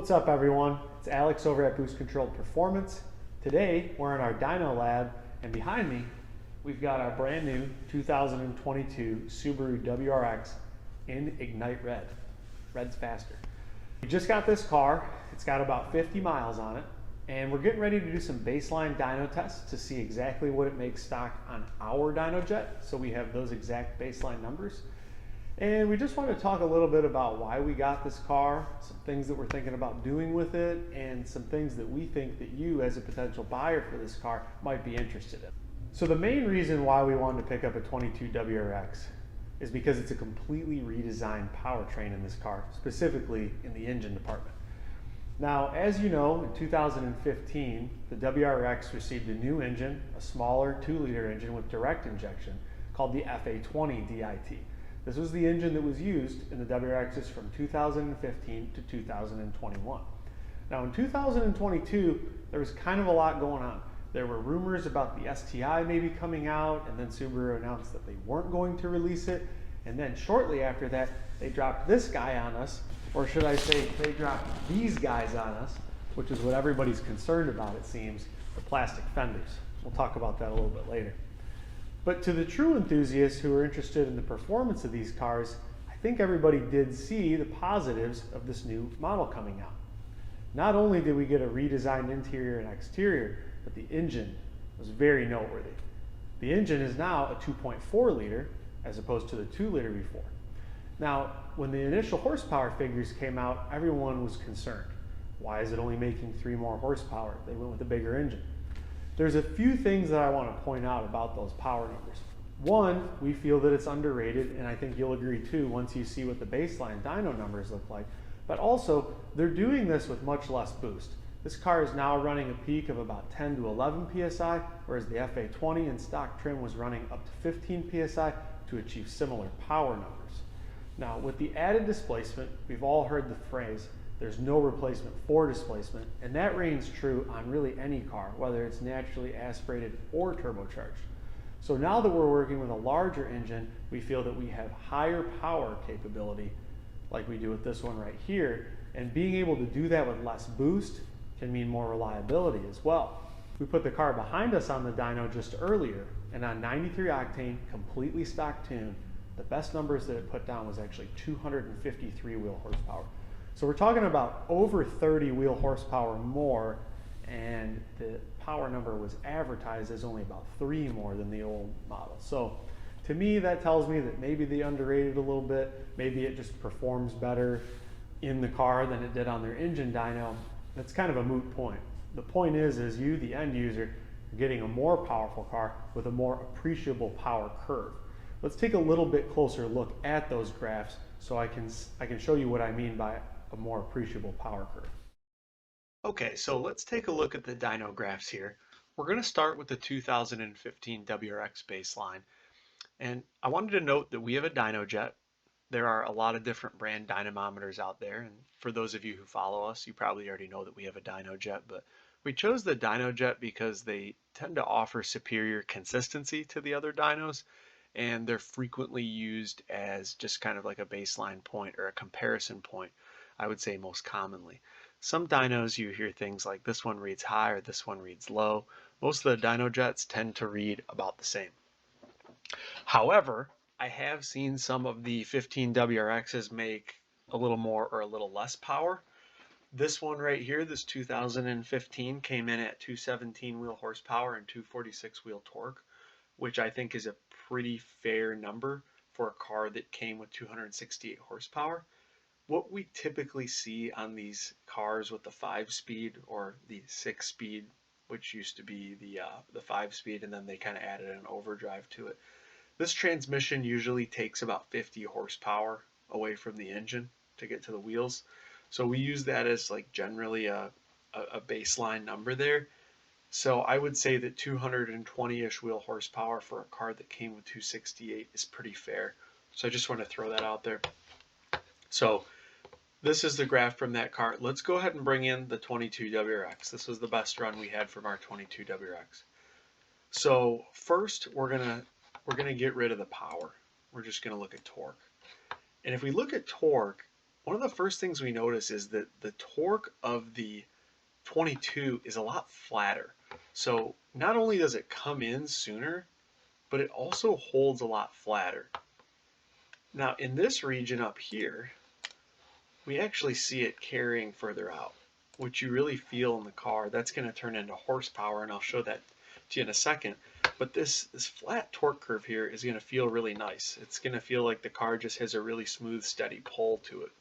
What's up everyone? It's Alex over at Boost Controlled Performance. Today we're in our dyno lab and behind me we've got our brand new 2022 Subaru WRX in Ignite Red. Red's faster. We just got this car. It's got about 50 miles on it and we're getting ready to do some baseline dyno tests to see exactly what it makes stock on our dyno jet, so we have those exact baseline numbers. And we just want to talk a little bit about why we got this car, some things that we're thinking about doing with it, and some things that we think that you as a potential buyer for this car might be interested in. So the main reason why we wanted to pick up a 22 WRX is because it's a completely redesigned powertrain in this car, specifically in the engine department. Now, as you know, in 2015, the WRX received a new engine, a smaller 2-liter engine with direct injection called the FA20 DIT. This was the engine that was used in the WRXs from 2015 to 2021. Now in 2022, there was kind of a lot going on. There were rumors about the STI maybe coming out, and then Subaru announced that they weren't going to release it. And then shortly after that, they dropped this guy on us, or should I say, they dropped these guys on us, which is what everybody's concerned about, it seems, the plastic fenders. We'll talk about that a little bit later. But to the true enthusiasts who are interested in the performance of these cars, I think everybody did see the positives of this new model coming out. Not only did we get a redesigned interior and exterior, but the engine was very noteworthy. The engine is now a 2.4 liter as opposed to the 2 liter before. Now, when the initial horsepower figures came out, everyone was concerned. Why is it only making 3 more horsepower? They went with a bigger engine. There's a few things that I want to point out about those power numbers. One, we feel that it's underrated, and I think you'll agree too once you see what the baseline dyno numbers look like. But also, they're doing this with much less boost. This car is now running a peak of about 10 to 11 PSI, whereas the FA20 in stock trim was running up to 15 PSI to achieve similar power numbers. Now, with the added displacement, we've all heard the phrase, there's no replacement for displacement, and that reigns true on really any car, whether it's naturally aspirated or turbocharged. So now that we're working with a larger engine, we feel that we have higher power capability, like we do with this one right here, and being able to do that with less boost can mean more reliability as well. We put the car behind us on the dyno just earlier, and on 93 octane, completely stock tune, the best numbers that it put down was actually 253 wheel horsepower. So we're talking about over 30 wheel horsepower more, and the power number was advertised as only about 3 more than the old model. So to me, that tells me that maybe they underrated a little bit. Maybe it just performs better in the car than it did on their engine dyno. That's kind of a moot point. The point is you, the end user, are getting a more powerful car with a more appreciable power curve. Let's take a little bit closer look at those graphs so I can show you what I mean by a more appreciable power curve. Okay, so let's take a look at the dyno graphs here. We're going to start with the 2015 WRX baseline. And I wanted to note that we have a dyno jet. There are a lot of different brand dynamometers out there. And for those of you who follow us, you probably already know that we have a dyno jet. But we chose the dyno jet because they tend to offer superior consistency to the other dynos. And they're frequently used as just kind of like a baseline point or a comparison point, I would say most commonly. Some dynos you hear things like this one reads high or this one reads low. Most of the dyno jets tend to read about the same. However, I have seen some of the 15 WRXs make a little more or a little less power. This one right here, this 2015, came in at 217 wheel horsepower and 246 wheel torque, which I think is a pretty fair number for a car that came with 268 horsepower. What we typically see on these cars with the 5-speed or the 6-speed, which used to be the 5-speed, and then they kind of added an overdrive to it. This transmission usually takes about 50 horsepower away from the engine to get to the wheels. So we use that as like generally a baseline number there. So I would say that 220-ish wheel horsepower for a car that came with 268 is pretty fair. So I just want to throw that out there. So this is the graph from that car. Let's go ahead and bring in the 22 WRX. This was the best run we had from our 22 WRX. So first we're gonna get rid of the power. We're just gonna look at torque. And if we look at torque, one of the first things we notice is that the torque of the 22 is a lot flatter. So not only does it come in sooner, but it also holds a lot flatter. Now in this region up here, we actually see it carrying further out, which you really feel in the car. That's going to turn into horsepower, and I'll show that to you in a second. But this flat torque curve here is going to feel really nice. It's going to feel like the car just has a really smooth, steady pull to it.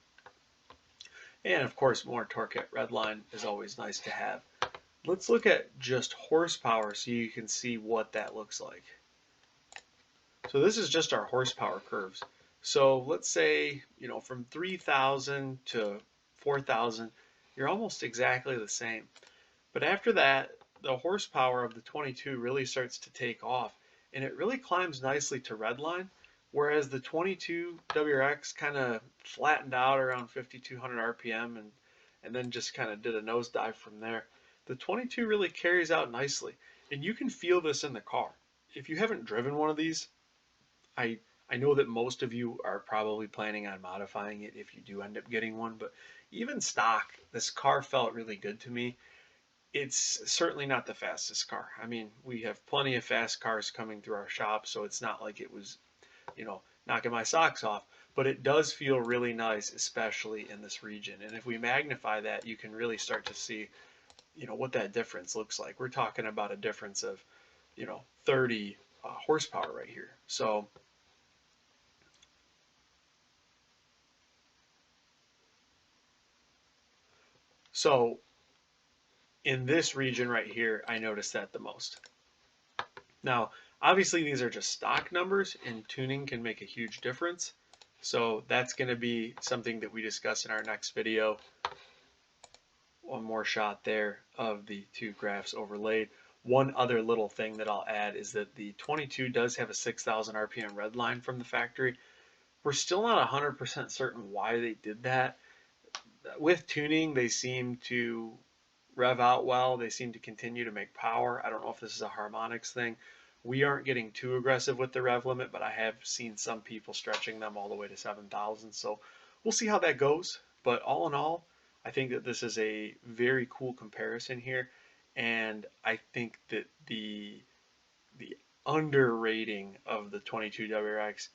And of course, more torque at redline is always nice to have. Let's look at just horsepower so you can see what that looks like. So this is just our horsepower curves. So let's say, from 3,000 to 4,000, you're almost exactly the same. But after that, the horsepower of the 22 really starts to take off, and it really climbs nicely to redline, whereas the 22 WRX kind of flattened out around 5,200 RPM and then just kind of did a nosedive from there. The 22 really carries out nicely, and you can feel this in the car. If you haven't driven one of these, I know that most of you are probably planning on modifying it if you do end up getting one, but even stock, this car felt really good to me. It's certainly not the fastest car. I mean, we have plenty of fast cars coming through our shop, so it's not like it was, knocking my socks off, but it does feel really nice, especially in this region. And if we magnify that, you can really start to see, what that difference looks like. We're talking about a difference of, 30 horsepower right here. So in this region right here, I noticed that the most. Now, obviously these are just stock numbers, and tuning can make a huge difference. So that's going to be something that we discuss in our next video. One more shot there of the two graphs overlaid. One other little thing that I'll add is that the 22 does have a 6,000 RPM red line from the factory. We're still not 100% certain why they did that. With tuning, they seem to rev out well. They seem to continue to make power. I don't know if this is a harmonics thing. We aren't getting too aggressive with the rev limit, but I have seen some people stretching them all the way to 7,000. So we'll see how that goes. But all in all, I think that this is a very cool comparison here. And I think that the underrating of the 22 WRX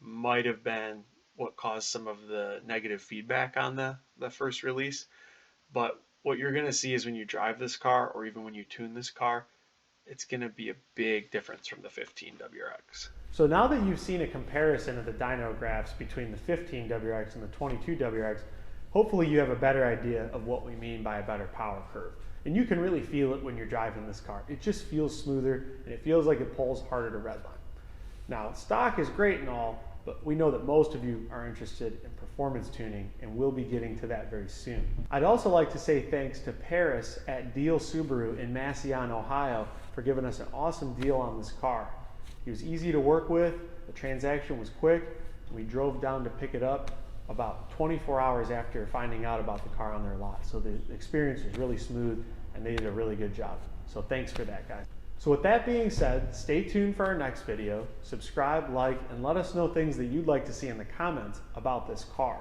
might have been what caused some of the negative feedback on the first release. But what you're going to see is when you drive this car, or even when you tune this car, it's going to be a big difference from the 15 WRX. So now that you've seen a comparison of the dyno graphs between the 15 WRX and the 22 WRX, hopefully you have a better idea of what we mean by a better power curve. And you can really feel it when you're driving this car. It just feels smoother, and it feels like it pulls harder to redline. Now, stock is great and all, but we know that most of you are interested in performance tuning, and we'll be getting to that very soon. I'd also like to say thanks to Paris at Deal Subaru in Massillon, Ohio, for giving us an awesome deal on this car. He was easy to work with, the transaction was quick, and we drove down to pick it up about 24 hours after finding out about the car on their lot. So the experience was really smooth, and they did a really good job. So thanks for that, guys. So with that being said, stay tuned for our next video, subscribe, like, and let us know things that you'd like to see in the comments about this car.